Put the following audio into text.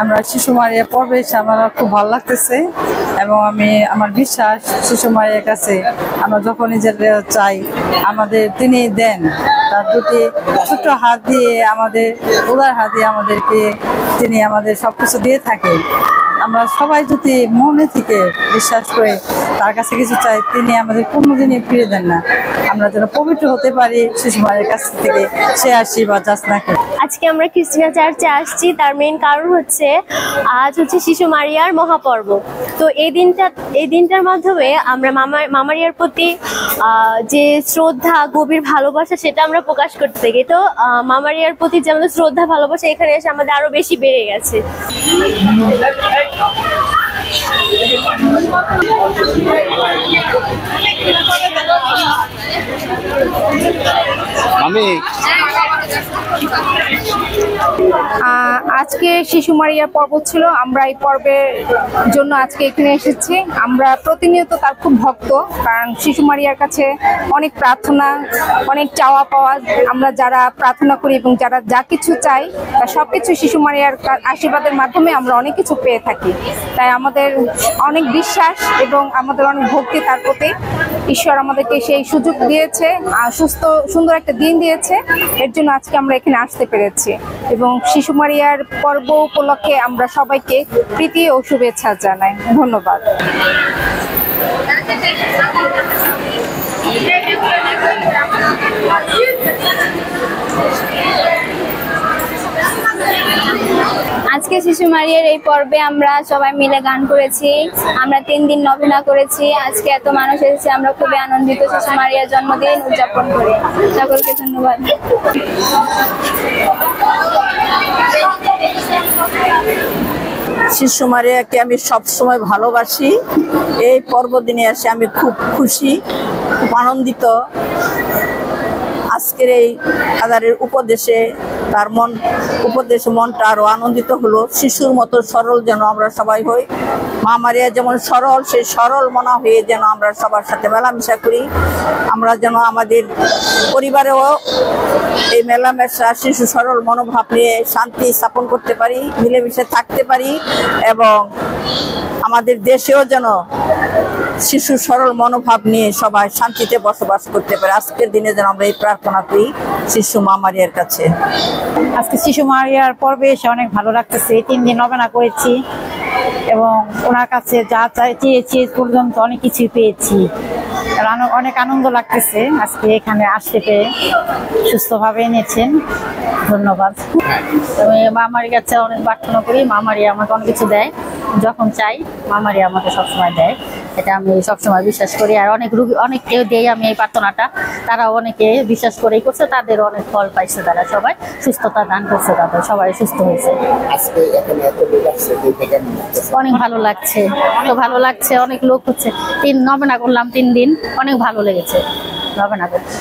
আমরা শিশু মারিয়া পর্বে এসে আমার খুব ভালো লাগতেছে এবং আমি আমার বিশ্বাস শিশু মারিয়ার কাছে আমরা যখন নিজেদের চাই আমাদের তিনি দেন, তার দুটি ছোট্ট হাত দিয়ে আমাদের উদার হাত দিয়ে আমাদেরকে তিনি আমাদের সবকিছু দিয়ে থাকেন। আমরা সবাই যদি মনে থেকে বিশ্বাস করে তার কাছে কিছু চাই, তিনি আমাদের কোনোদিনই ফিরে দেন না। আমরা যেন পবিত্র হতে পারি শিশু মায়ের কাছ থেকে, সে আশীর্বাদ যাচনাকে। আজকে আমরা খ্রিস্টিয়ান চার্চে আসছি, তার মেইন কারণ হচ্ছে আজ হচ্ছে শিশু মারিয়ার মহাপর্ব। তো এই দিনটার মাধ্যমে আমরা মামারিয়ার প্রতি যে শ্রদ্ধা, গভীর ভালোবাসা সেটা আমরা প্রকাশ করতে থাকি। তো মামারিয়ার প্রতি যে আমাদের শ্রদ্ধা ভালোবাসা এখানে এসে আমাদের আরো বেশি বেড়ে গেছে। আজকে শিশু মারিয়ার পর্ব ছিল, আমরা এই পর্বের জন্য আজকে এখানে এসেছি। আমরা প্রতিনিয়ত তার খুব ভক্ত, কারণ শিশু মারিয়ার কাছে অনেক প্রার্থনা, অনেক চাওয়া পাওয়া, আমরা যারা প্রার্থনা করি এবং যারা যা কিছু চাই সবকিছু শিশু মারিয়ার আশীর্বাদের মাধ্যমে আমরা অনেক কিছু পেয়ে থাকি। তাই আমাদের অনেক বিশ্বাস এবং আমাদের অনেক ভক্তি তার প্রতি। ঈশ্বর আমাদেরকে সেই সুযোগ দিয়েছে, সুস্থ সুন্দর একটা দিন দিয়েছে, এর জন্য আজকে আমরা এখানে আসতে পেরেছি। এবং শিশু মারিয়ার পর্ব উপলক্ষে আমরা সবাইকে প্রীতি ও শুভেচ্ছা জানাই। ধন্যবাদ। আজকে শিশু মারিয়ার এই পর্বে আমরা সবাই মিলে গান করেছি, আমরা 3 দিন নভেনা করেছি। আজকে এত মানুষ এসেছে, আমরা খুবই আনন্দিত শিশু মারিয়ার জন্মদিন উদযাপন করে। সকলকে ধন্যবাদ। শিশু মারিয়াকে আমি সবসময় ভালোবাসি। এই পর্বদিনে এসে আমি খুব খুশি, খুব আনন্দিত। আজকের এই ফাদারের উপদেশে তার মনটা আরো আনন্দিত হলো। শিশুর মতো সরল যেন আমরা সবাই হই। মা মারিয়া যেমন সরল, সেই সরল মনা হয়ে যেন আমরা সবার সাথে মেলামেশা করি। আমরা যেন আমাদের পরিবারেও এই মেলামেশা, শিশু সরল মনোভাব নিয়ে শান্তি স্থাপন করতে পারি, মিলেমিশে থাকতে পারি এবং আমাদের দেশেও যেন শিশু সরল মনোভাব নিয়ে সবাই শান্তিতে বসবাস করতে পারে। আজকের দিনে যেন আমরা এই প্রার্থনা করি শিশু মা মারিয়ার কাছে। আজকে শিশু মারিয়ার পর্বে এসে অনেক ভালো লাগতেছে। 3 দিন নভেনা করেছি এবং ওনার কাছে যা চেয়েছি পর্যন্ত অনেক কিছু পেয়েছি। অনেক আনন্দ লাগতেছে আজকে এখানে আসতে পেরে। সুস্থভাবে এনেছেন, ধন্যবাদ। আমি মা মারিয়ার কাছে অনেক প্রার্থনা করি, মা মারিয়া আমাকে অনেক কিছু দেয়, যখন চাই মা মারিয়া আমাকে সবসময় দেয়, এটা আমি সবসময় বিশ্বাস করি। আর অনেককেও দেই আমি এই প্রার্থনাটা, তারা অনেকে বিশ্বাস করেই করছে, তাদের অনেক ফল পাইছে, তারা সবাই সুস্থতা দান করছে, তাদের সবাই সুস্থ হয়েছে। অনেক ভালো লাগছে, তো ভালো লাগছে, অনেক লোক হচ্ছে। নভেনা করলাম 3 দিন, অনেক ভালো লেগেছে নভেনা করতে।